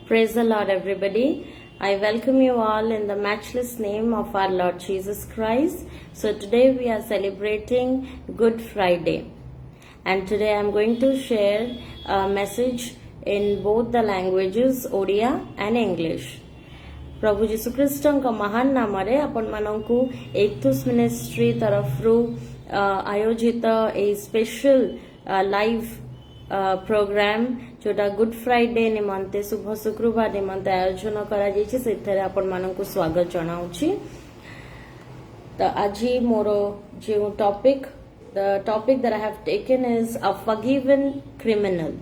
Praise the Lord, everybody. I welcome you all in the matchless name of our Lord Jesus Christ. So, today we are celebrating Good Friday. And today I am going to share a message in both the languages, Odia and English. प्रभु जीशु ख्रीष्टଙ୍କ महान नामରେ ଆପଣମାନଙ୍କୁ ଏକ୍ଥୁସ ministry ତରଫରୁ ଆୟୋଜିତ ଏହି special live programme जोटा good Friday निमंते शुभ शुक्रवार निमंते आयोजन करा जायछि सेथरे आपण माननकु स्वागत जणाउछि। तो आज मोर जो topic that I have taken is a forgiven criminal,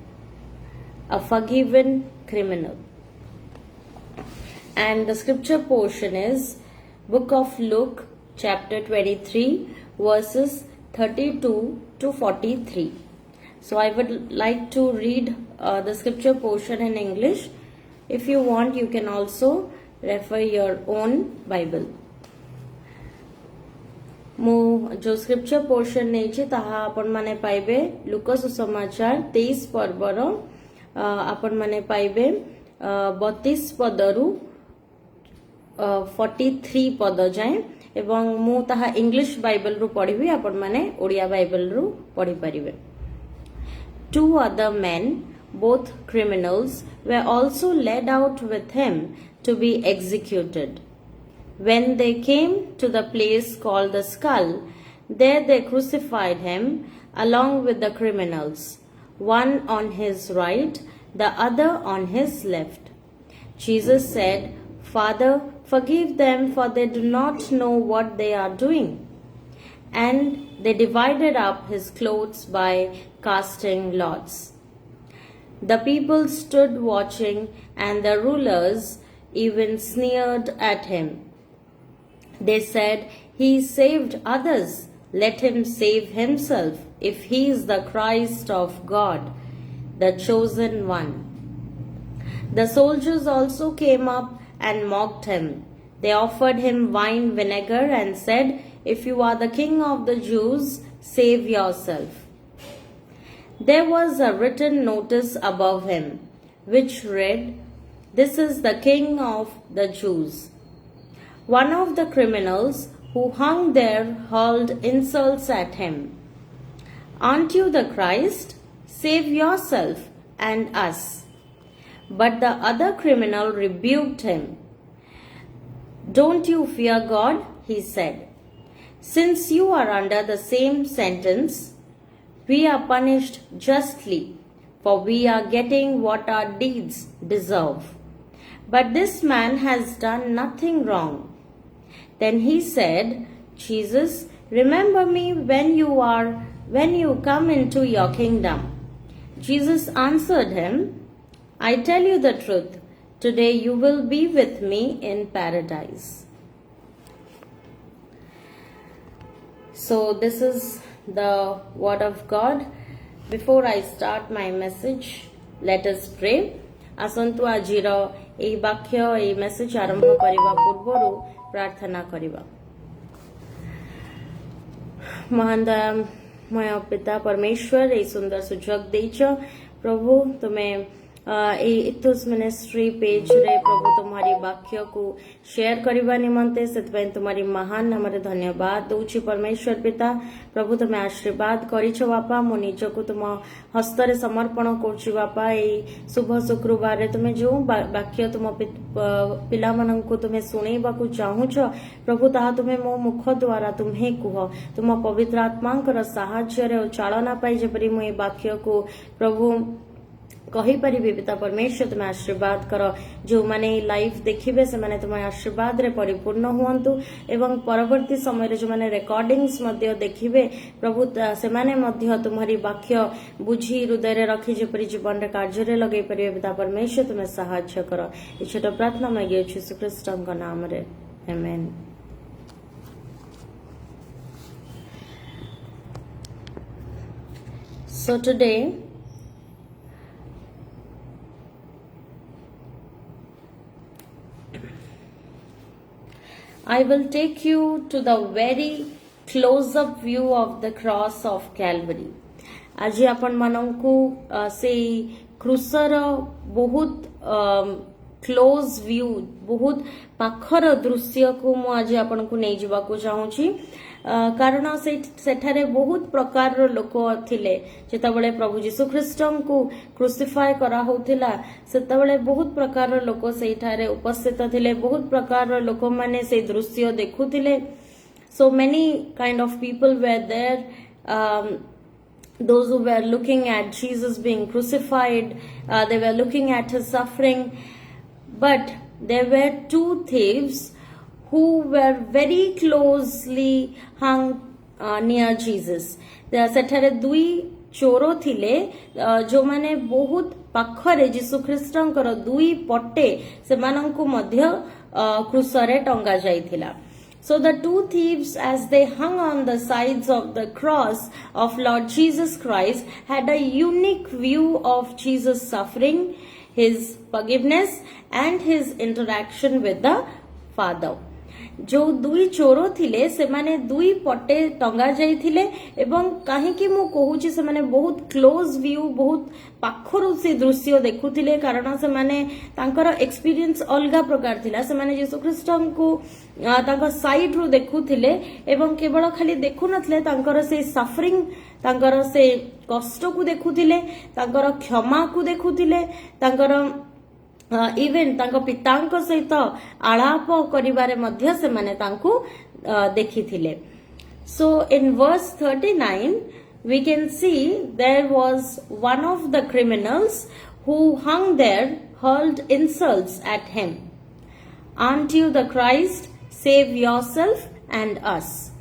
and the scripture portion is book of Luke chapter 23 verses 32 to 43. So I would like to read the scripture portion in English. If you want, you can also refer your own Bible. मु जो scripture portion नहीं ताहा आपण माने पाइबे लुका सुसमाचार 23 पर्वर आपण माने पाइबे 32 पदरु 43 पद जाए एवं मु ताहा इंग्लिश बाइबल रु पढ़िबी आपण माने ओडिया बाइबल रु पढ़ी परिबे। Two other men, both criminals, were also led out with him to be executed. When they came to the place called the Skull, there they crucified him along with the criminals, one on his right, the other on his left. Jesus said, "Father, forgive them, for they do not know what they are doing." And they divided up his clothes by casting lots. The people stood watching, and the rulers even sneered at him. They said, "He saved others. Let him save himself, if he is the Christ of God, the chosen one." The soldiers also came up and mocked him. They offered him wine vinegar and said, "If you are the king of the Jews, save yourself." There was a written notice above him, which read, "This is the king of the Jews." One of the criminals who hung there hurled insults at him. "Aren't you the Christ? Save yourself and us." But the other criminal rebuked him. "Don't you fear God?" he said. "Since you are under the same sentence, we are punished justly, for we are getting what our deeds deserve. But this man has done nothing wrong." Then he said, "Jesus, remember me when you come into your kingdom." Jesus answered him, "I tell you the truth, today you will be with me in paradise." So this is the word of God. Before I start my message, let us pray. आसंतु आजिर एई वाक्य एई message आरंभ करिवा पूर्वरु प्रार्थना करिवा। महान दयामय पिता परमेश्वर एई सुंदर सुजोग देइछ प्रभु तुमे इथुस ministry page रे प्रभु तुम्हारी वाक्य को शेयर करबा निमंते सेतपय तुम्हारी महान नामरे धन्यवाद दउछि परमेश्वर पिता। प्रभु तुमे आशीर्वाद करिछ बापा, मो निजको तुम हस्तरे समर्पण करछि बापा। एई शुभ शुक्रवार रे तुमे जो वाक्य तुम पिला माननकु तुमे सुनेबा को चाहुछ प्रभु, ताहा तुमे मो मुख द्वारा तुम्हे कुह, तुम पवित्र आत्मांकर साहाय्य रे चालना पाई जेपरि मो ए वाक्य को प्रभु कही पारि पिता परमेश्वर तुम आशीर्वाद कर। जो माने लाइव देखिबे से माने तुम आशीर्वाद रे परिपूर्ण हुअंतु एवं परवर्ती समय रे जो माने रिकॉर्डिंग्स मध्ये देखिबे प्रभु से माने मध्ये तुम्हारी वाक्य बुझी हृदय रे रखी जेपरि जीवन रे कार्य रे लगै परिबे पिता परमेश्वर तुम सहायता कर। ए छोट प्रार्थना मांगी यीशु ख्रीष्टଙ୍କ नाम रे आमेन। So today I will take you to the very close-up view of the cross of Calvary. आज आपण मानंकु से क्रूसर बहुत क्लोज व्यू बहुत पाखर दृश्य को मु आज आपन को नै जिबा को चाहूची कारण सेठारे बहुत प्रकार लोक थिले जेतेबेले प्रभु जीशु ख्रीष्टन को क्रूसिफाई करा होतिला सेतेबेले बहुत प्रकार लोक सेठारे उपस्थित थिले बहुत प्रकार लोक माने से दृश्य देखुथिले so many kind of people were there those who were looking at Jesus being crucified they were looking at his suffering but there were two thieves who were very closely hung near Jesus. सेठारे दुई चोर थिले जो माने बहुत पाखरे जीशु ख्रीष्टंकर दुई पटे सेमानंकु मध्य क्रूसरे टंगा जाइथिला. So the two thieves, as they hung on the sides of the cross of Lord Jesus Christ, had a unique view of Jesus' suffering, his forgiveness, and his interaction with the Father. जो दुई चोर थिले से माने दुई पटे टंगा जाइथिले एवं काहेकि मु कहूची से माने बहुत क्लोज व्यू बहुत पाखरु से दृश्य देखुथिले कारण से माने तांकर एक्सपीरियंस अलगा प्रकार थिला से माने यीशु ख्रीष्टन को तांकर साइड रु देखुथिले एवं केवल खाली देखु नथले तांकर से सफरिंग तांकर से कष्ट को देखुथिले तांकर क्षमा को देखुथिले तांकर इवेन तांको पितांको सहित आलाप करिबारे मध्य से माने तांको देखिथिले. So in verse 39 we can see there was one of the criminals who hung there hurled insults at him. Aren't you the Christ? Save yourself and us.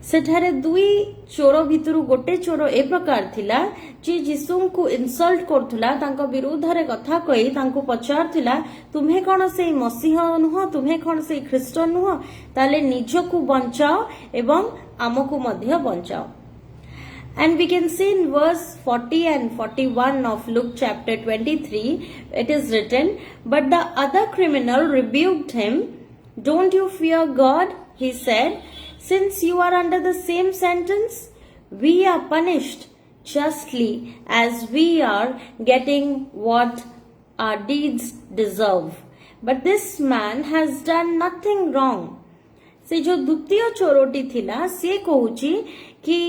सेठारे दुई चोर भितरु गोटे चोर ए प्रकार थिला जे जीसु को इनसल्ट करथुला तांको विरोध रे कथा कहि तांको पचारथिला तुम्हे कोन से मसीह नुह तुम्हे कोन से ख्रीष्ट नुह ताले निजको बंचाओ एवं आमको मध्य बंचाओ. And we can see in verse 40 and 41 of Luke chapter 23 it is written, but the other criminal rebuked him. Don't you fear God? He said, since you are under the same sentence, we are punished justly as we are getting what our deeds deserve. But this man has done nothing wrong. से जो द्वितीय चोरोटी थिला से कहूची कि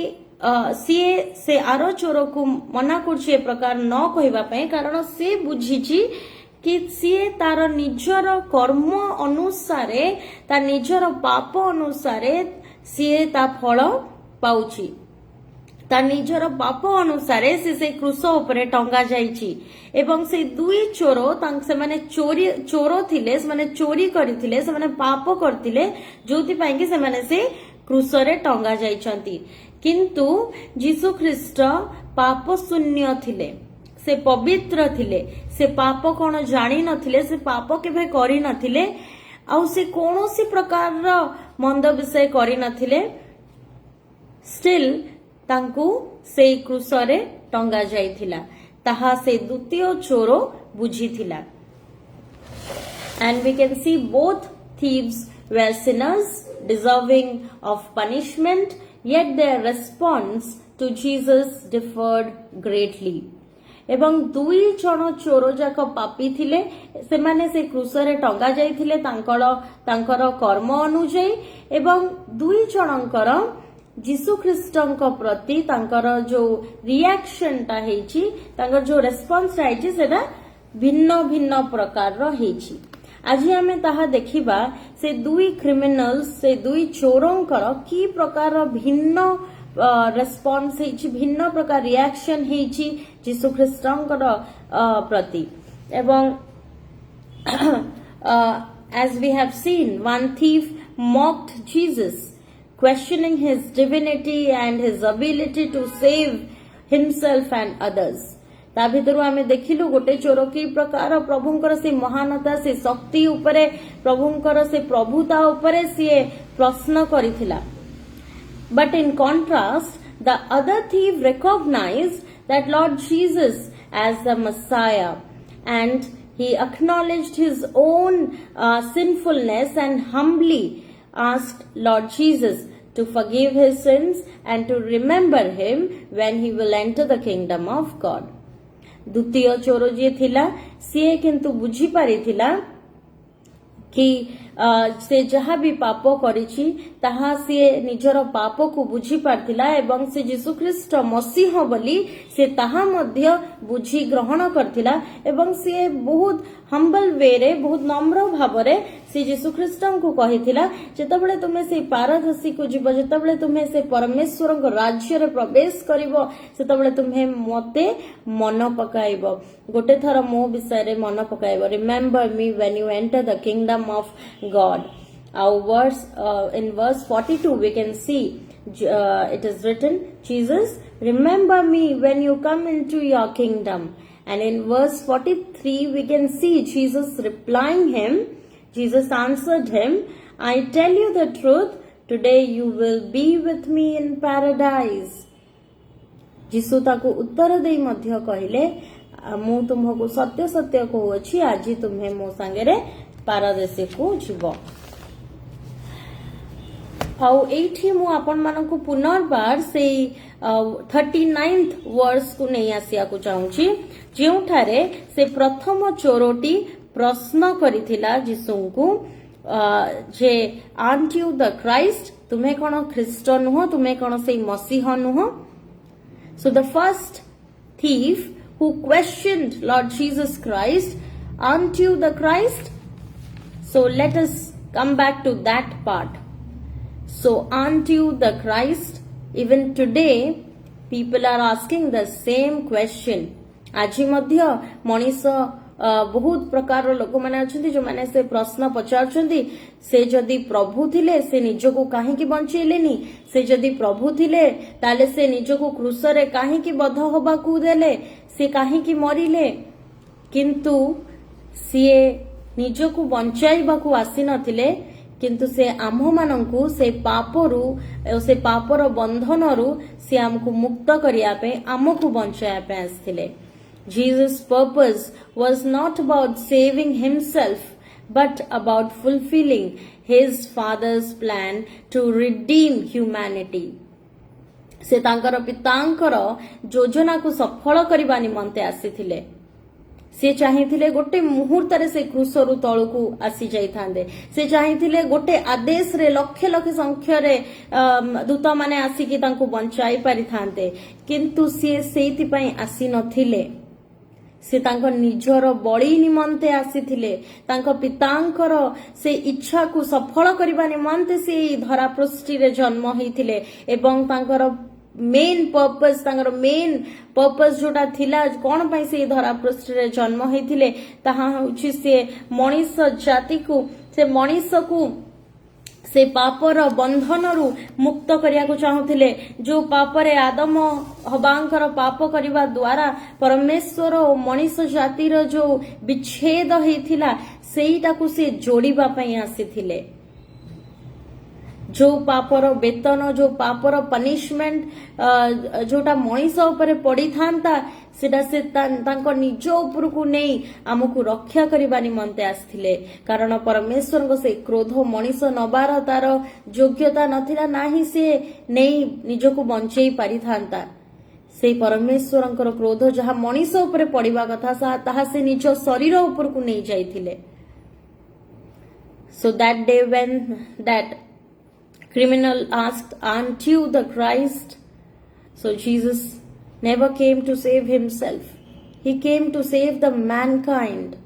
से आरो चोर को मना करछे प्रकार न कहबा पई कारण से बुझीची कि सीए तार निजर कर्म अनुसारे ता निजर पाप अनुसारे सीए ता फल पाउची ता निजर पाप अनुसारे से क्रूस उपरे टंगा जाइची एवं से दुई चोर से माने चोर थिले से माने चोरी करथिले से माने पाप करथिले जोति पाई कि से माने से क्रूस रे टंगा जाइछंती किंतु जीसु ख्रीष्ट पाप शून्य थिले से पवित्र थिले से पाप कोन जानी नथिले से पाप केभे करि नथिले आउ से कोनोसी प्रकार रो मंद विषय करि नथिले स्टिल तांकु से क्रूसरे टंगा जाइथिला ताहा से द्वितीय चोर बुझिथिला. And we can see both thieves were sinners deserving of punishment, yet their response to Jesus differed greatly. एवं दुई जन चोर जाक पापी थिले से माने से क्रूसरे टंगा जाइथिले तांकर कर्म अनुଯାयी एवं दुई जनकर जीसु ख्रीष्टंक प्रति तांकर जो रिएक्शन ता हेची तांकर जो रेस्पॉन्स राइची सेटा भिन्न भिन्न प्रकार रो हेची. आज आमे ताहा देखिबा से दुई क्रिमिनल्स से दुई चोरंकर की प्रकार भिन्न रेस्पॉन्स हेची भिन्न प्रकार रिएक्शन हेची जीसु ख्रीष्टंकर प्रति एवं as we have seen one thief mocked Jesus questioning his divinity and his ability to save himself and others. ता भितरु आमे देखिलु गोटे चोर की प्रकार प्रभुंकर से महानता से शक्ति उपरे प्रभुंकर से प्रभुता उपरे से प्रश्न करिथिला. But in contrast, the other thief recognized that Lord Jesus as the Messiah and he acknowledged his own sinfulness and humbly asked Lord Jesus to forgive his sins and to remember him when he will enter the kingdom of God. द्वितीय चोर जी थिला सी किंतु बुझी पारिथिला कि से जहा भी पाप करिछि ताहा से निजर पाप को बुझी पारथिला एवं से यीशु ख्रीष्ट मसीह बोली से ताहा मध्य बुझी ग्रहण करथिला एवं से बहुत हम्बल वे रे बहुत नम्र भाव रे से यीशु ख्रीष्ट को कहिथिला जेतबेले तुमे से पारदर्शी को जीव जेतबेले तुमे से परमेश्वर को राज्य रे प्रवेश करिवो सेतबेले तुमे मते मन पकाइबो गोटे थर मो विषय रे मन पकाइबो remember me when you enter the kingdom of God. In verse 42 we can see it is written, Jesus, remember me when you come into your kingdom. And in verse 43 we can see Jesus replying him. Jesus answered him, I tell you the truth, today you will be with me in paradise. यीशु ताको उत्तर देई मध्य कहिले मु तुमको सत्य सत्य कहूछि आज तुम्हें मो संगे पारदेश को जीव आठी मु आपण मानक पुनर्बार से 39th वर्ष को नहीं आसिया को चाहूची जेउठारे से प्रथम चोरोटी प्रश्न करिथिला यीशु को जे आंट यू द क्राइस्ट तुम्हें कौन ख्रीष्ट नुह तुम्हें कौन से मसीह नुह so the first thief who questioned Lord Jesus Christ, aren't you the Christ? So let us come back to that part. So aren't you the Christ? Even today people are asking the same question. आज मध्य मनीष बहुत प्रकार लोक मैंने अच्छा जो मैंने से प्रश्न पचारुछंती से जदि प्रभु थिले से निजको काहे की बंचेलेनी से जदि प्रभु थिले ताले से निजको क्रूस रे काहे की बध होबा को देले से काहे की मरिले किंतु सीए निजको बंचाइबा को आसी नथिले किंतु से आम मानकु से पापरु से पापर बंधनरु से हमको मुक्त करिया पे आमको बंचाया पे आस्थिले Jesus' purpose was not about saving himself but about fulfilling his father's plan to redeem humanity. से तांकर पितांकर योजना को सफल करबा निमंते आसीथिले से चाहिथिले गोटे मुहूर्त रे से क्रूसरु तळकु आसी जाइथांदे से चाहिथिले गोटे आदेश रे लक्ष लक्ष संख्या रे दूत माने आसी कि तांको बंचाई पारिथांते किंतु से सेति पई आसी नथिले से तांको निजर बळी निमंते आसीथिले तांको पितांकर से इच्छा को सफल करबा निमंते से धरा पृष्ठी रे जन्म होइथिले एवं तांकर मेन पर्पस जोटा थिला कोन पई से धरा पृष्ठी रे जन्म होइथिले ताहा होछि से मनीष जाति को से मनीष को से पापर बंधनरु मुक्त करिया को चाहुथिले जो पापरे आदम हबांकर पाप करिवा द्वारा परमेश्वर और मनीष जातिर जो विच्छेद हेथिला सेईटा को से जोड़ीबा पई आसीथिले जो पापर वेतन जो पापर पनिशमेंट जोटा मनीष उपरे पड़ी थांता सेटा से तांको निज ऊपर को नहीं आमको रक्षा करबा निमंते आस्थिले कारण परमेश्वर को से क्रोध मनीष नबार तार योग्यता नथिला नाही से नहीं निजको बंचेई पारि थांता से परमेश्वरंकर क्रोध जहा मनीष उपरे पड़िबा कथा ताहा से निज शरीर ऊपर को नहीं जाइथिले so that day when that criminal asked, aren't you the Christ? So Jesus never came to save himself. He came to save the mankind.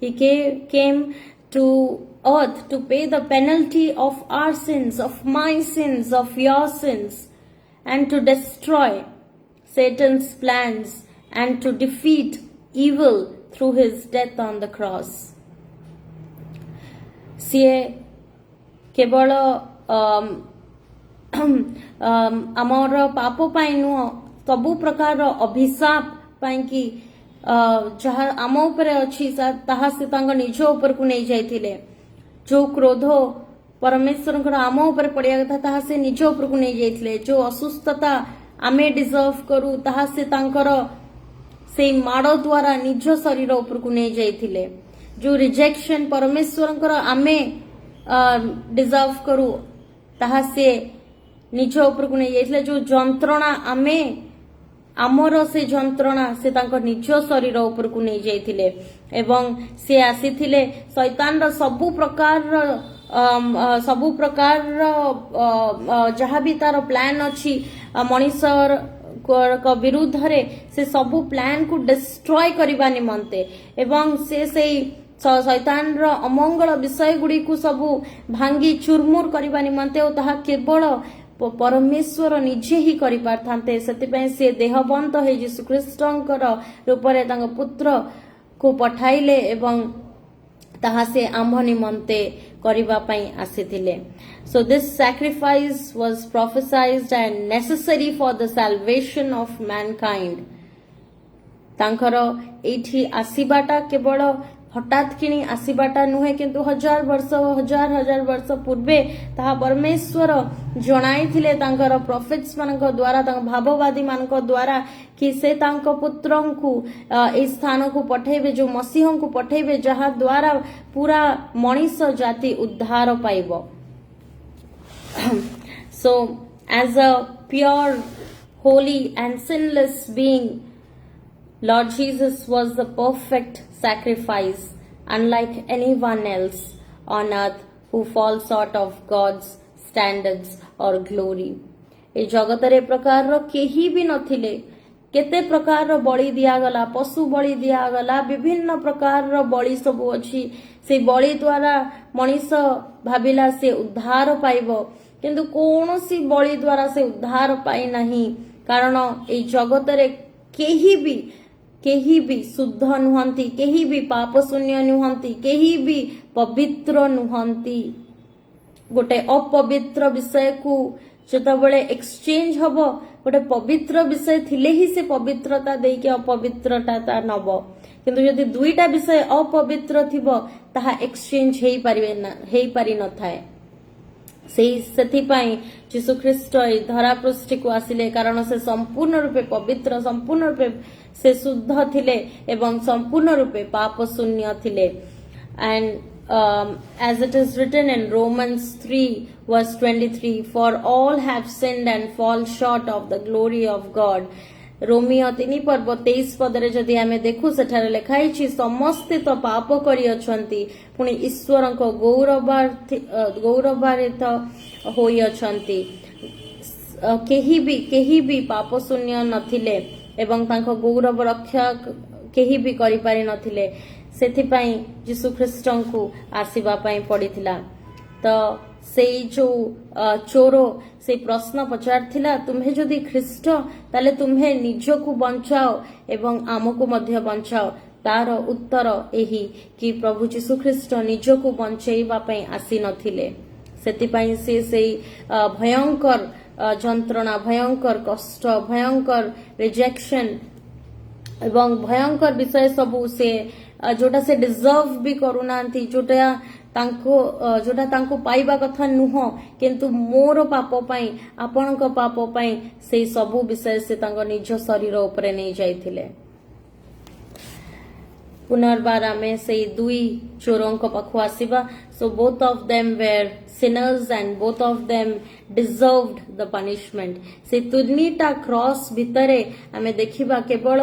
He came to earth to pay the penalty of our sins, of my sins, of your sins, and to destroy Satan's plans and to defeat evil through his death on the cross. सिए केवल आमर पाप पाई नुह सबु प्रकार अभिशाप पाई कि जहा आम उपरे अछि ताहा से तांग निज ऊपर को नहीं जाइथिले जो क्रोध परमेश्वर आम उपरे पड़िया कथा ताहा से निज ऊपर को नहीं जाइथिले जो असुस्थता आमे डिजर्व करू ताहा से तांकर से माड़ द्वारा निज शरीर ऊपर को नहीं जाइथिले जो रिजेक्शन परमेश्वर आमे डिजर्व करू ताहा से निज ऊपर को नहीं जाइथिले जो जंत्रणा आमे आमर से जंत्रणा से तांको निज शरीर ऊपर को नहीं जाइथिले एवं से आसीथिले शैतान रो सबु प्रकार जहाँ भी तार प्लान अच्छी मनीषर को विरुद्ध रे से सबु प्लान को डिस्ट्रॉय करबा निमंते एवं से शैतान रो अमंगल विषय गुडी को सबु भांगी चुरमुर करबा निमंते और ताहा केवल परमेश्वर निजे ही करि पारथांते सेतिपय से देहबंत हे यीशु ख्रीष्टंकर रूपरे तांग पुत्र को पठाइले एवं ताहा से आम्भ निमंते करिबा पई आसीथिले so this sacrifice was prophesied and necessary for the salvation of mankind तांकर एठी आसीबाटा केवल हठात किनी आसीबाटा नुहे किंतु हजार वर्ष पूर्वे ताहा परमेश्वर जणाई थिले तांकर प्रोफेट्स मानक द्वारा तांक भाववादी मानक द्वारा कि से तांक पुत्रंकु ए स्थान को पठेबे जो मसीह को पठेबे जहा द्वारा पूरा मनीष जाति उद्धार पाइबो so as a pure holy and sinless being Lord Jesus was the perfect sacrifice, unlike anyone else on earth who falls short of God's standards or glory. ए जगतरे प्रकार रो केही भी नथिले केते प्रकार रो बलि दिया गला पशु बलि दिया गला विभिन्न प्रकार रो बलि सब अछि से बलि द्वारा मनीष भाबिला से उद्धार पाइबो किंतु कोनोसी बलि द्वारा से उद्धार पाई नहीं कारण ए जगतरे केही भी शुद्ध नुहंती केही भी पाप शून्य नुहंती केही भी पवित्र नुहंती गोटे अपवित्र विषय को जेतबेले एक्सचेंज हबो गोटे पवित्र विषय थिले ही से पवित्रता देई के अपवित्रता नबो किंतु यदि दुईटा विषय अपवित्र थिबो ताहा एक्सचेंज हेई पारि न थाए सेथिपाई यीशु ख्रीष्ट धरा पृष्ठ को आसिले कारण से संपूर्ण रूपे पवित्र संपूर्ण रूपे से शुद्ध थिले एवं संपूर्ण रूपे पाप शून्य थिले and as it is written in Romans 3 verse 23 for all have sinned and fall short of the glory of God Romeo 3:23 पदरे जदि आमे देखु सेठारे लेखाई छी समस्ते तो पाप करी अछंती पुनी ईश्वर को गौरवान्वित होई अछंती केही भी पाप शून्य नथिले एवं तांको गौरव रक्षा केही भी करि पारि नथिले सेथिपाई यीशु ख्रीष्टंकु आसीबा पई पडिथिला तो सेई जो चोरो से प्रश्न पचारथिला तुम्हे जदि ख्रीष्ट ताले तुम्हे निजको बंचाओ एवं आमको मध्य बंचाओ तार उत्तर एही कि प्रभु यीशु ख्रीष्ट निजको बंचैबा पई आसी नथिले सेतिपाई से भयंकर जंत्रणा भयंकर कष्ट भयंकर रिजेक्शन एवं भयंकर विषय सबु से जोटा से डिजर्व भी करूनांती जोटा तांको पाइबा कथा नुह किंतु मोर पाप पई आपनक पाप पई से सबु विषय से तांको निज शरीर ऊपर नहीं जाइथिले पुनर्बार आमे से दुई चोरों को पाखु आसीबा so both of them were sinners and both of them deserved the punishment से तुर्नीटा क्रॉस भितरे आमे देखिबा केवल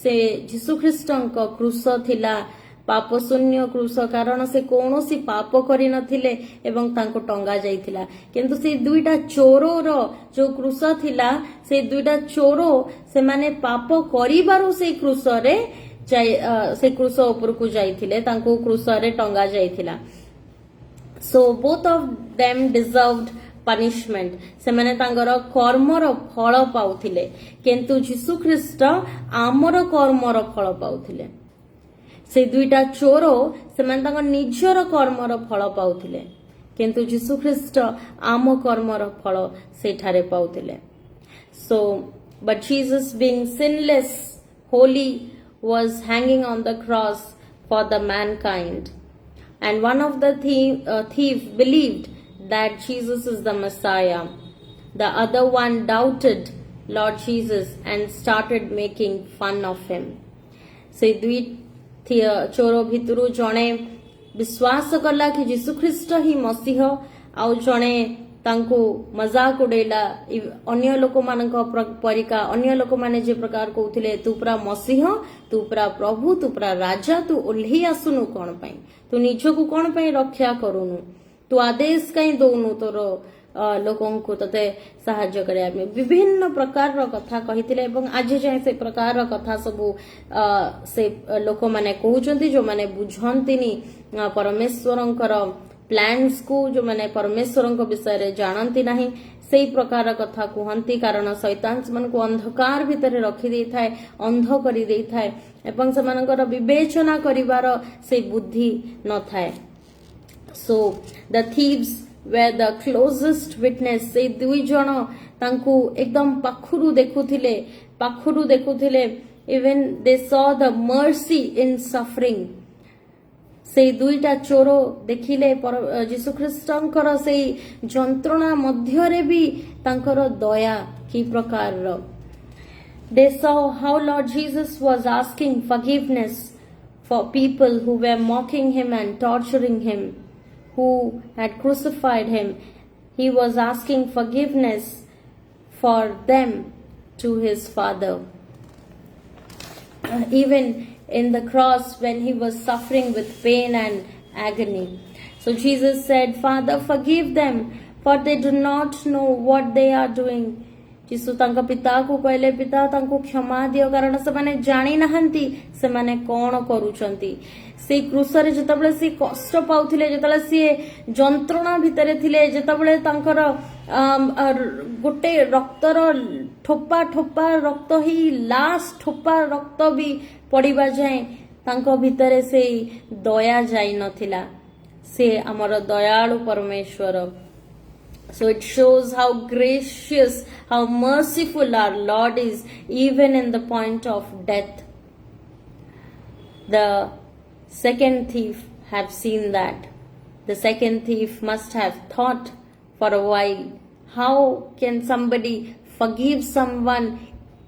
से यीशु ख्रीष्टंक क्रूस थिला पाप शून्य क्रूस कारण से कौनसी पाप करि नथिले एवं तांको टंगा जाइथिला किंतु से दुईटा चोरोर जो क्रूस थिला से दुईटा चोरो से माने पाप करिबारु से क्रूस रे से क्रूस ऊपर को जाइथिले तांको क्रूस रे टंगा जाइथिला so both of them deserved punishment सेमाने तांगर कर्मर फल पाउथिले किंतु यीशु ख्रीष्ट आमर कर्मर फल पाउथिले से दुईटा चोरो सेमाने तांगर निजर कर्मर फल पाउथिले किंतु यीशु ख्रीष्ट आम कर्मर फल सेठारे पाउथिले so but Jesus being sinless holy was hanging on the cross for the mankind and one of the thief believed that Jesus is the Messiah. The other one doubted Lord Jesus and started making fun of him. से दुई चोरो भितरु जणे विश्वास कला कि यीशु ख्रीष्ट ही मसीह आउ जणे तांको मजाक उड़ेला अन्य लोक मानक परिका अन्य लोक माने जे प्रकार कहउथिले तू पुरा मसीह तू पुरा प्रभु तू पुरा राजा तू ओल्ही आसुनु कोन पई तू निजको कोन पई रक्षा करूनु तू आदेश कहीं दौनु तोर लोकों को तते साहाय्य करे विभिन्न प्रकार रो कथा कहिथिले एवं आज जाय से प्रकार रो कथा सब से लोक माने कहउचंती जो माने बुझंतिनी परमेश्वरंकर प्लान्स को जो माने परमेश्वरंक विषय रे जानती नाही सेही प्रकार कथा कहंती कारण शैतान मन को अंधकार भितर रखि देई थाए अंध करि देई थाए एवं समानकर विवेचना करिवार से बुद्धि न थाए so the thieves were the closest witness से दुई जन तांकु एकदम पाखुरु देखुथिले even they saw the mercy in suffering से दुईटा चोर देखिले जीशु ख्रीष्टंकर से जंत्रणा मध्यरे भी तांकर दया की प्रकार रो they saw how Lord Jesus was asking forgiveness for people who were mocking him and torturing him who had crucified him. He was asking forgiveness for them to his Father. Even in the cross when he was suffering with pain and agony. So Jesus said, Father, forgive them, for they do not know what they are doing. जीसु तांका पिता को कहले पिता तांको क्षमा दियो कारण से माने जानी नहंती से माने कोन करूचंती से क्रूसरे जतबले से कष्ट पाउथिले जतबले से जंत्रणा भितरे थिले जतबले तांकर गोटे रक्तर ठोपा ठोपा रक्त ही लास्ट ठोपा रक्त भी पड़िबा जाए तांको भितरे से दया जाई नथिला से हमर दयालु परमेश्वर. So it shows how gracious, how merciful our Lord is, even in the point of death. The second thief have seen that. The second thief must have thought for a while, how can somebody forgive someone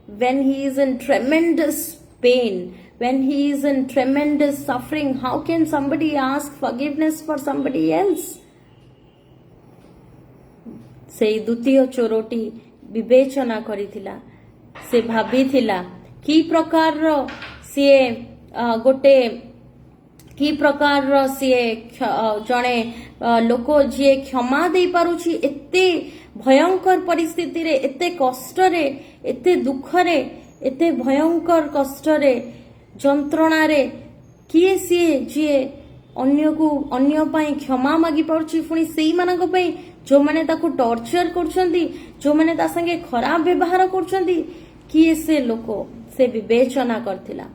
when he is in tremendous pain, when he is in tremendous suffering? How can somebody ask forgiveness for somebody else? से द्वितीय चोरोटी विवेचना करिथिला से भाबिथिला की प्रकार सी गोटे की प्रकार सी जणे लोक जी क्षमा दे पारुछि एते भयंकर परिस्थिति रे एते कष्ट रे एते दुख रे एते भयंकर कष्ट रे जंत्रणा रे किए सी जी अन्य पाई क्षमा मागी पारुछि पुणी सेई मानक पई जो माने ताकू टॉर्चर करछंती जो माने ता संगे खराब व्यवहार करछंती किए से लोक से विवेचना करथिला.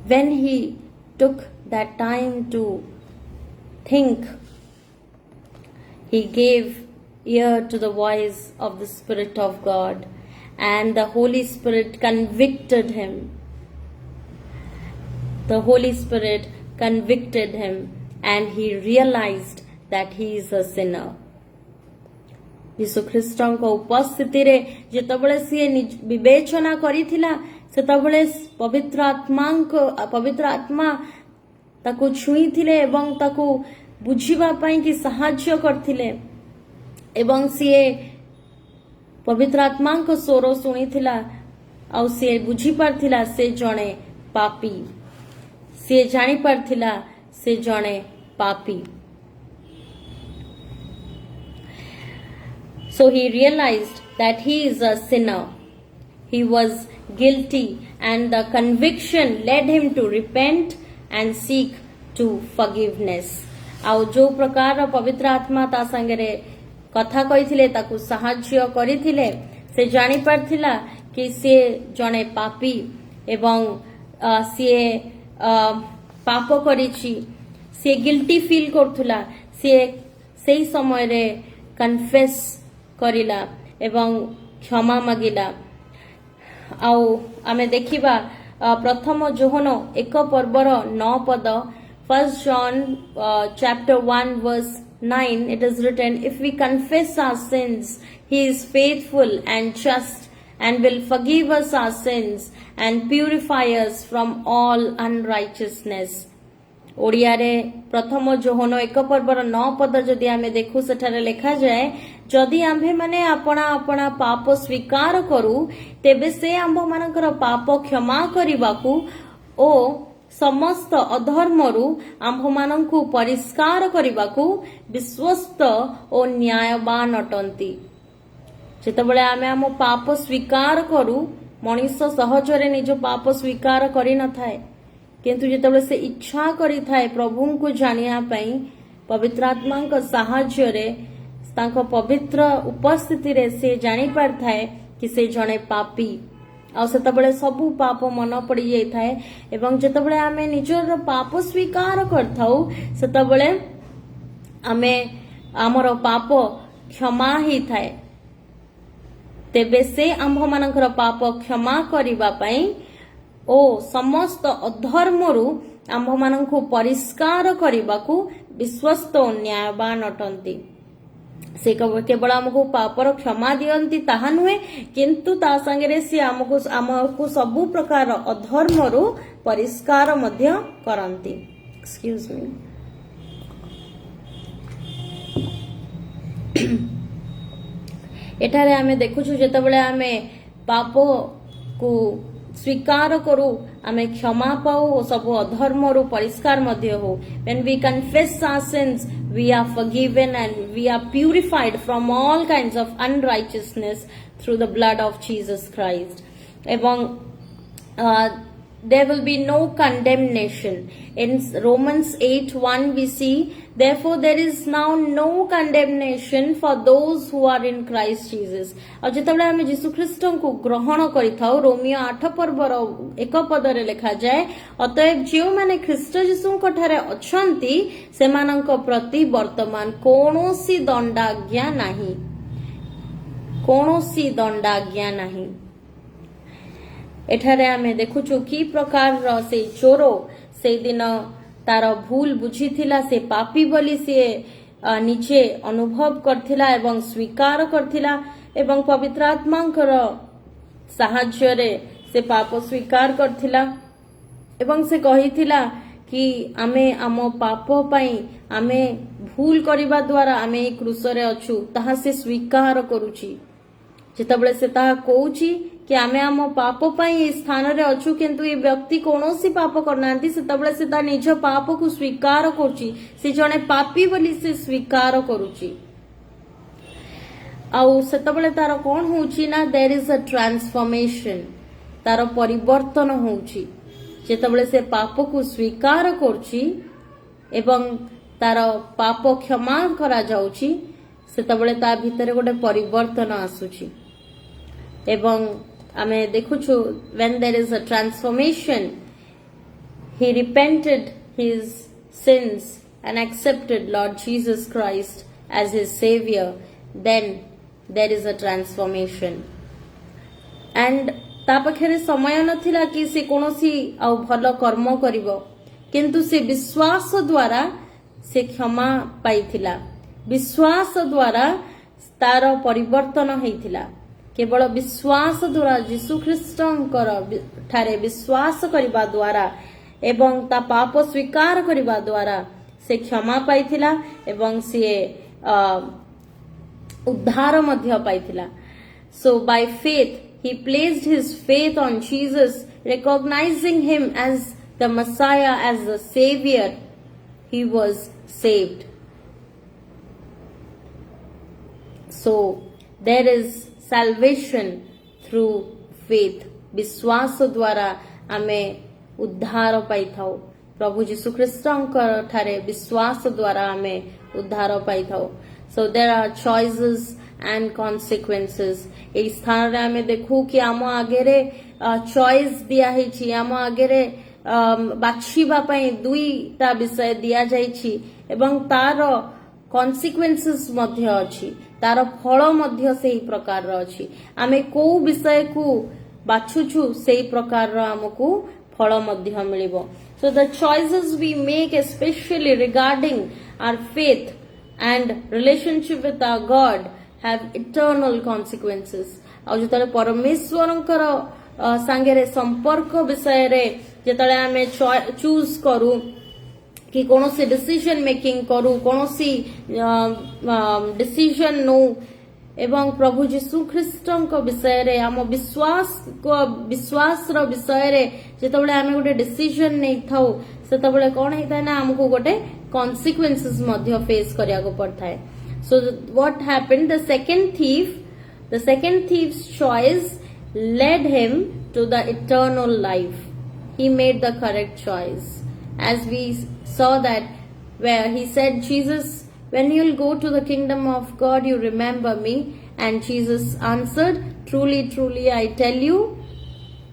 When he took that time to think, he gave ear to the voice of the Spirit of God, and the Holy Spirit convicted him. The Holy Spirit convicted him, and he realized that he is a sinner. यीशु ख्रीष्टन को उपस्थिति रे जेतबले से विवेचना करिथिला सेतबले पवित्र आत्मा ताकू छुईथिले एवं ताकू बुझिबा पई कि सहाय्य करथिले एवं से पवित्र आत्मा को स्वर सुनिथिला आ से बुझी पारथिला से जणे पापी से जानी पारथिला से जणे पापी. So he realized that he is a sinner. He was guilty, and the conviction led him to repent and seek to forgiveness. आउ जो प्रकार पवित्र आत्मा ता संगे कथा कहिथिले ताकू सहाय्य करिथिले से जानि पारथिला कि से जणे पापी एवं से पाप करिछि से गिल्टी फील करथुला से सेही समय रे कन्फेस करिला एवं क्षमा मागिला. आउ आमे देखिबा प्रथम जोहन 1 पर्वर 9 पद 1 John chapter 1 verse 9 it is written, if we confess our sins he is faithful and just and will forgive us our sins and purify us from all unrighteousness. Odia रे प्रथम जोहन 1 पर्वर 9 पद जदि आमे देखु सेठारे लिखा जाए जदि आम्भे माने अपना अपना पाप स्वीकार करू तेबे से आम्भ मानकर पाप क्षमा करिबाकू ओ समस्त अधर्मरू आम्भ मानंकु परिष्कार करिबाकू विश्वस्त ओ न्यायवान अटंती। जेतबेले आमे आम पाप स्वीकार करू मनीष सहजरे निज पाप स्वीकार करि न थाए किंतु जेतबेले से इच्छा करि थाए प्रभु को जानिया पई पवित्र आत्मा को सहाय्य रे तांको पवित्र उपस्थिति रे से जानि पार थाए कि से जणे पापी आ सेतबेले सबु पाप मन पड़ी जाई थाए एवं जेतबेले आमे निजर पाप स्वीकार करथाउ सेतबेले आमे हमर पाप क्षमा ही थाए तेबे से आम्भ मानकर पाप क्षमा करिबा पई ओ समस्त अधर्मरू आम्भ मानंकु परिष्कार करिबाकू विश्वस्त ओ न्यायवान अटंती। से केवल आमको पापर क्षमा दियंती ताहा नुहे किंतु ता संगे से आमको सबु प्रकार अधर्मरू परिष्कार मध्य करंती। Excuse me. एठारे आमे देखुछु जेतबेले आमे पाप को स्वीकार करू आमे क्षमा पाऊ सब अधर्मरू परिष्कार मध्य हो। When we confess our sins, we are forgiven and we are purified from all kinds of unrighteousness through the blood of Jesus Christ. एवं there will be no condemnation. In Romans 8:1 we see, therefore there is now no condemnation for those who are in Christ Jesus. और जेतबेले आमे यीशु ख्रीष्ट को ग्रहण करिथाउ Romeo 8 पर्वर 1 पदरे लिखा जाए अतएव जो माने ख्रीष्ट यीशु को ठारे अछंती सेमानंक प्रति वर्तमान कोनोसी दंडाज्ञा नाही, कोनोसी दंडाज्ञा नाही। एठारे आमे देखुछु की प्रकार से चोरो से दिन तार भूल बुझीथिला से पापी बोली से निजे अनुभव करथिला एवं स्वीकार करथिला एवं पवित्र आत्मांकर साहाय्य रे से पाप स्वीकार करथिला एवं से कहिथिला कि आमे आम पाप पई आमे भूल करिबा द्वारा आमे क्रूस रे अछु ताहा से स्वीकार करूची। जेतबेले से ताहा कहूची कि आमे आम पाप पई स्थान रे अछु किंतु ये व्यक्ति कोनोसी पाप करनांती सेतबेले से ता निज पाप को स्वीकार करूची से जणे पापी बोली से स्वीकार करूची। आउ सेतबेले तार कोन होउची ना देयर इज अ ट्रांसफॉर्मेशन तार परिवर्तन होउची। जेतबेले से पाप को स्वीकार करूची एवं तार पाप क्षमा करा जाउची सेतबेले ता भितरे गोटे परिवर्तन आसुची। एवं आमे देखुछु when there is a transformation he repented his sins and accepted Lord Jesus Christ as his savior, then there is a transformation and ता पखरे समय नथिला कि से कोनोसी आ भलो कर्म करिवो किंतु से विश्वास द्वारा से क्षमा पाइथिला, विश्वास द्वारा तार परिवर्तन हेइथिला। केवल विश्वास द्वारा यीशु ख्रीष्टंकर ठारे विश्वास करिबा द्वारा एवं ता पाप स्वीकार करिबा द्वारा से क्षमा पाइथिला एवं से उद्धार मध्य पाइथिला। So by faith he placed his faith on Jesus, recognizing him as the Messiah, as the Savior. He was saved. So there is salvation through faith. विश्वास द्वारा आमे उद्धार पाई थाउ। प्रभु यीशु ख्रीष्टंकर ठारे विश्वास द्वारा आमे उद्धार पाई थाउ। So there are choices and consequences. ए स्थान रे आमे देखू कि आम आगेरे चॉइस दिया हेछि, आम आगेरे बाछिबा पई दुईटा विषय दिया जाइछि एवं तार कॉन्सिक्वेंसेस मध्य अछि, तार फल मध्य सेही प्रकार अछि। आमे को विषय को बाछुछु सेही प्रकार हमकु फल मध्य मिलिबो। So the choices we make especially regarding our faith and relationship with our God have eternal consequences. आ जतले परमेश्वरंकर सांगेरे संपर्क विषय रे जतले आमे चूज करू कि कौन सी डिसीजन मेकिंग करू कौन सी डिसीजन नो एवं प्रभु जीशु ख्रीष्टଙ୍କ विषय आम विश्वास विषय जिते आम गोटे डिसीजन नहीं था से कौन होता है ना आमको गोटे कॉन्सिक्वेंसेस फेस करिया को पड़ता है. So what happened the second thief's choice led him to the eternal life. He made the correct choice, as we saw that where he said, Jesus, when you'll go to the kingdom of God, you remember me. And Jesus answered, truly, truly, I tell you,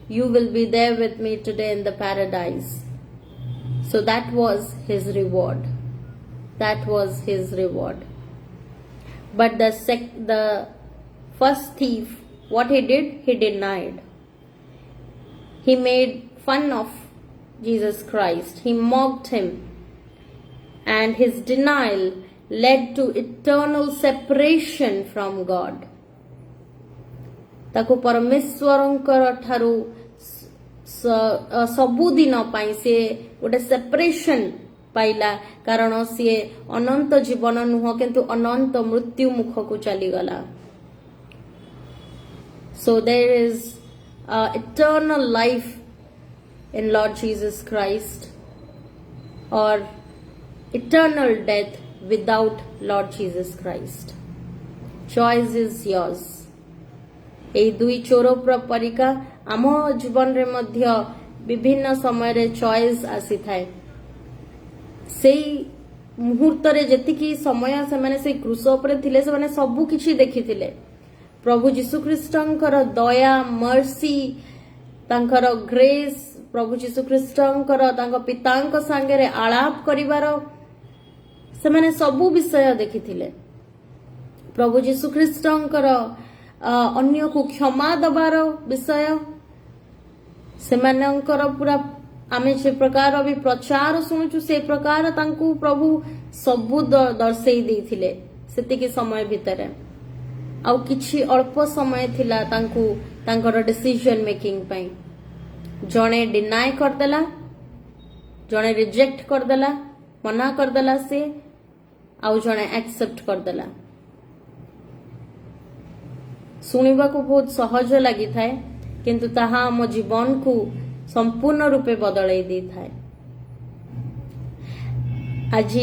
you will be there with me today in the paradise. So that was his reward. That was his reward. But the first thief, what he did, he denied. He made fun of Jesus Christ. He mocked him. And his denial led to eternal separation from God. ताको परमेश्वरंकर ठारू सबुदिन पाई से गोटे separation पाइला कारण सी अनंत जीवन नुह किंतु अनंत मृत्यु मुख को चलीगला. So there is eternal life in Lord Jesus Christ, or eternal death without Lord Jesus Christ. Choice is yours. এই দুই চোরপ্র পরিকা आम जीवन रे मध्य विभिन्न समय रे चॉइस आसी थाए. सेई मुहूर्त रे जतिकी समय से माने से क्रूस उपरे थिले से माने सबु किछि देखिथिले. प्रभु जीशु ख्रीष्टंकर दया मर्सी तांकर ग्रेस प्रभु जीशु ख्रीष्टंकर तांको पितांक संगे आलाप करिवार से माने सबु विषय देखिथिले. प्रभु जीशु ख्रीष्टंकर अन्य को क्षमा दबार विषय से मानकर पूरा आमे जे प्रकार अभी प्रचार सुनुचु से प्रकार तांकु प्रभु सबु दर्शई देथिले सेतिकी समय भितरे. आउ किछि अल्प समय थिला तांकु तांकर डिसीजन मेकिंग पई. जणे डिनाय करदेला, जणे रिजेक्ट करदेला, मना करदेला से आउ जणे एक्सेप्ट करदेला. सुनिबा को बहुत सहज लगी थाए किंतु ताहा आम जीवन को संपूर्ण रूपे बदलाई दी थाए. आज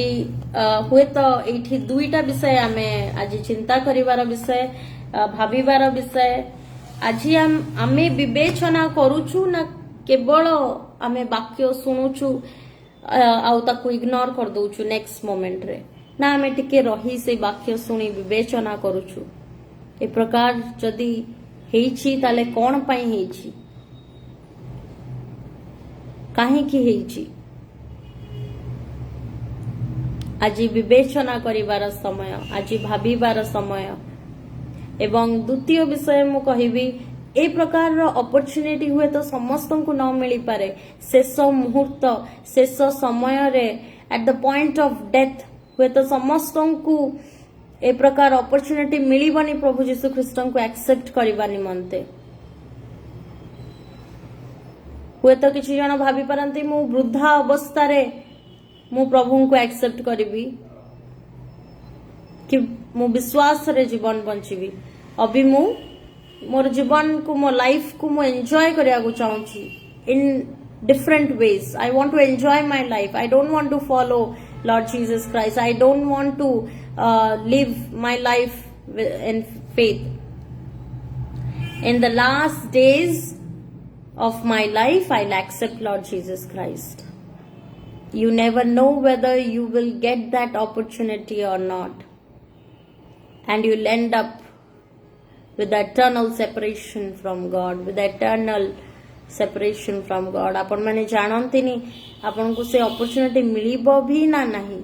हुए तो एठी दुईटा विषय आमे आज चिंता करिवार विषय भाबिवार विषय. आज आमे विवेचना करूछु ना केवल आमे वाक्य सुनुछु आउ ताकू इग्नोर कर दउछु नेक्स्ट मोमेंट रे ना आमे टिके रही से वाक्य सुनी विवेचना करूछु. ए प्रकार जदि हेछि ताले कोन पई हेछि काहे कि हेछि आज विवेचना करिवार समय आज भाबिवार समय. एवं द्वितीय विषय मु कहिबी ए प्रकार अपॉर्चुनिटी हुए तो समस्त को न मिली पारे. शेष मुहूर्त शेष समय रे at the point of death हुए तो समस्त को ए प्रकार अपॉर्चुनिटी मिलिबनी प्रभु जीशु ख्रीष्ट को एक्सेप्ट करबा निमंते. हुए तो किछि जन भाबी परंती मु वृद्धा अवस्था रे मु प्रभु को एक्सेप्ट करिबी कि मु विश्वास रे जीवन बंचिबी. अभी मु मोर जीवन को मो लाइफ को मु एंजॉय करिया को चाहूची in different ways. I want to enjoy my life. I don't want to follow Lord Jesus Christ. I don't want to live my life in faith. In the last days of my life, I'll accept Lord Jesus Christ. You never know whether you will get that opportunity or not. And you'll end up with eternal separation from God, with eternal separation from God. आपण माने जानंतिनी आपण को से opportunity मिलिबो भी ना नहीं.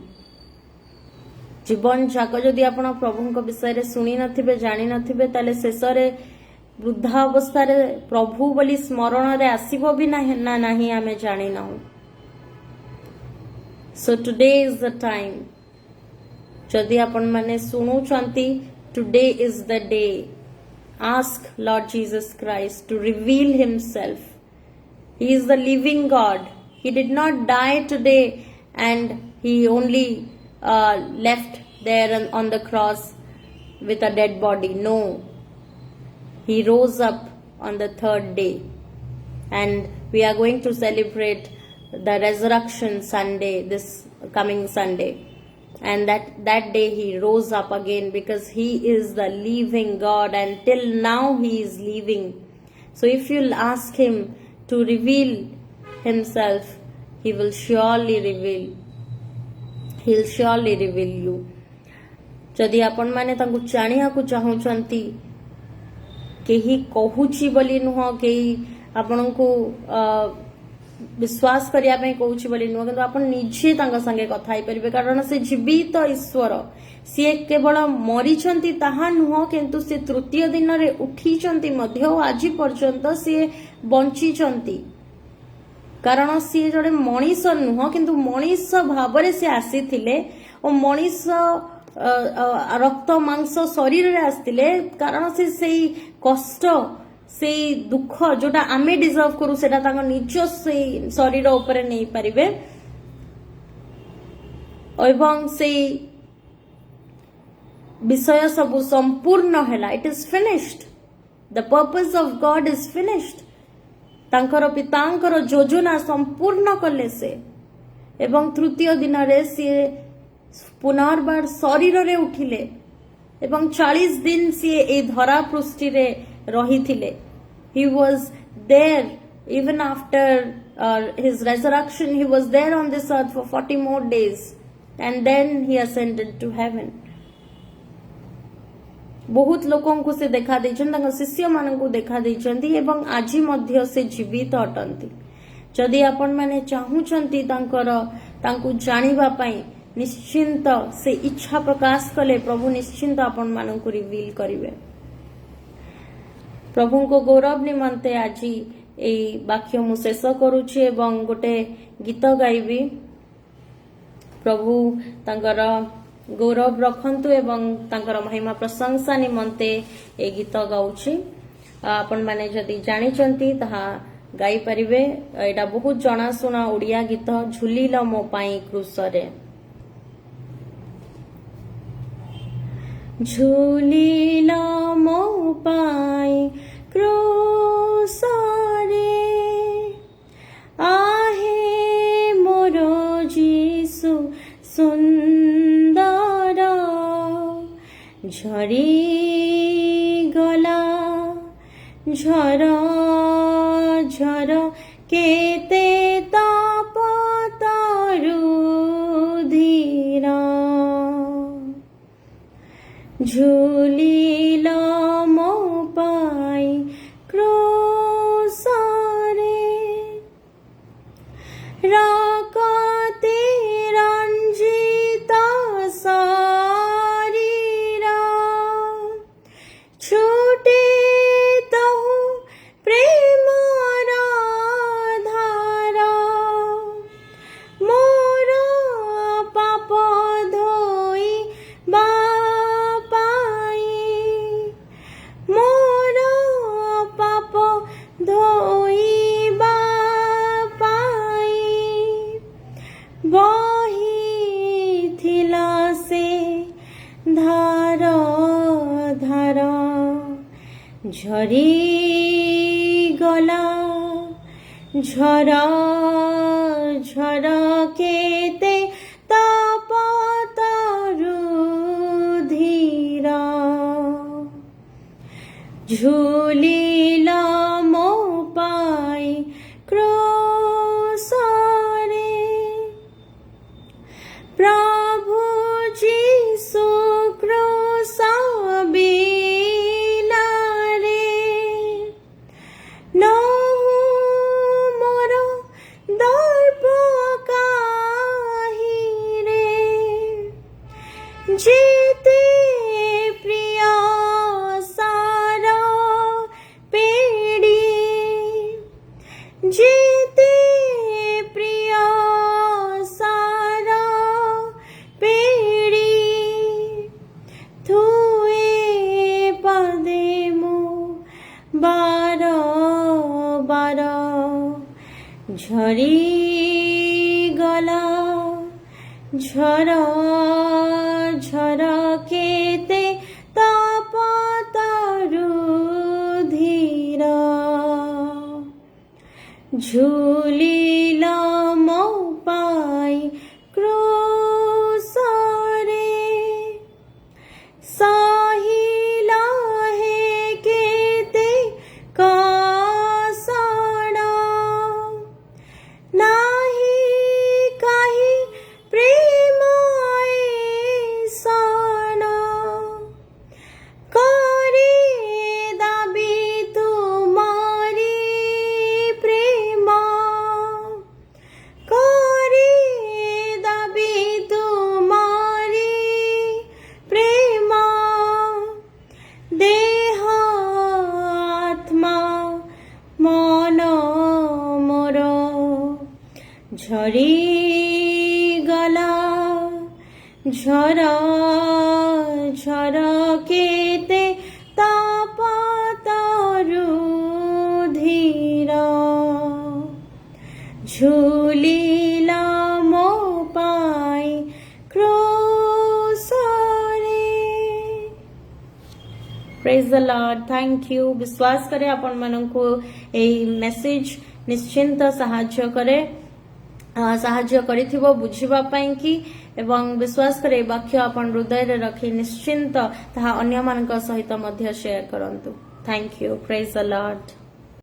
जीवन जाक जदि आपण प्रभु को विषय रे सुनी नथिबे जानि नथिबे ताले शेष रे वृद्धा अवस्था रे प्रभु बोली स्मरण रे आसीबो भी ना नहीं आमे जानि ना. So today is the time. जदि आपण माने सुनु चंती today is the day. Ask Lord Jesus Christ to reveal himself. He is the living God. He did not die today and he only left there on the cross with a dead body. No, he rose up on the third day, and we are going to celebrate the resurrection Sunday, this coming Sunday. And that day he rose up again, because he is the living God, and till now he is living. So if you'll ask him to reveal himself, he will surely reveal. He'll surely reveal you. जदि आपण माने तांको जानिया को चाहुचंती, केही कहूची बोली नुह, केही आपण को विश्वास करिया पे कहूची बोली नुह, किंतु आपण निजे तांका संगे कथा होई परिबे, कारण से जीवित ईश्वर, सी केवल मरीचंती ताहा नुह, किंतु से तृतीय दिन रे उठीचंती मध्य, आज पर्यंत सी बंचीचंती। कारण सी जड़े मनीष नुह, किंतु मनीष भाव से आसीथिले और मनीष रक्त मांस शरीर रे आसथिले, कारण से कष्ट से दुख जोटा आमे डिजर्व करू सेटा तांको निज से शरीर ऊपर नहीं पारिबे, एवं से विषय सब संपूर्ण हैला। It is finished, the purpose of God is finished. तांकर पितांकर योजना संपूर्ण कले से, एवं तृतीय दिन रे सी पुनर्बार शरीर रे उठिले, एवं 40 दिन सी ए धरा पृष्ठि रे रहिथिले। He was there even after his resurrection. He was there on this earth for 40 more days, and then he ascended to heaven. बहुत लोकों को से देखा देछन, शिष्य मान को देखा देछंती, एवं आज मध्य से जीवित अटंती। जदि आपण माने चाहुचंती तांको जानिबा पई, निश्चिंत से इच्छा प्रकाश कले प्रभु निश्चिंत आपण मान को रिवील करिवे। प्रभु को गौरव निमंते आज ए वाक्य मु शेष करूछि, एवं गोटे गीत गाइबी। प्रभु तांकर गौरव रखंतु एवं तांकर महिमा प्रशंसा निमंते ए गीत गाउछि। आपण माने जदि जानिचंती ताहा गाई परिबे। एटा बहुत जनाशुना ओडिया गीत, झुलिल मो पाई क्रूसरे। झुलिल मो पाई क्रूसरे, आहे मोरो जीसु सुंदर, झरी गला झर झर केते ताप तारु धीरा, झुलिल मो पाई क्रूसरे, राकते रंजिता शरीरा, छूटे तहु प्रेमर धारा, मोर पाप धोई बापाई, मोर पाप धोई बापाई, बही थिला से धार धार, झरी गला झर झर केते ताप तारु धीरा, झुलिल मो पाई क्रूसरे, प्रभु जीसु क्रूस बिना रे, नहु मोर दर्प काहि रे, जेते प्रिय सार ঝরা ঝরা কেতে তাপ তারু ধীরা ঝুলিলা মো পাই ক্রোশরে সাহিলা হে কেতে কাসনা নাহি কাহি প্রেমায়ে সানা করে দাবি তোমারি প্রেমা করে দাবি তোমারি প্রেমা দেহ আত্মা মন মোর ঝরি গলা ঝরা ঝরা কেতে তাপ তারু ধীরা ঝুলিলা মো পাই ক্রোশরে। Praise the Lord. Thank you. विश्वास करे आपण मानकु एई मेसेज निश्चिंत साहाଯ୍य करिथिबो बुझिबा पई कि एवं विश्वास करे वाक्य आपण हृदय रे रखी निश्चिंत ताहा अन्य मानक सहित मध्य शेयर करंतु। Thank you. Praise the Lord.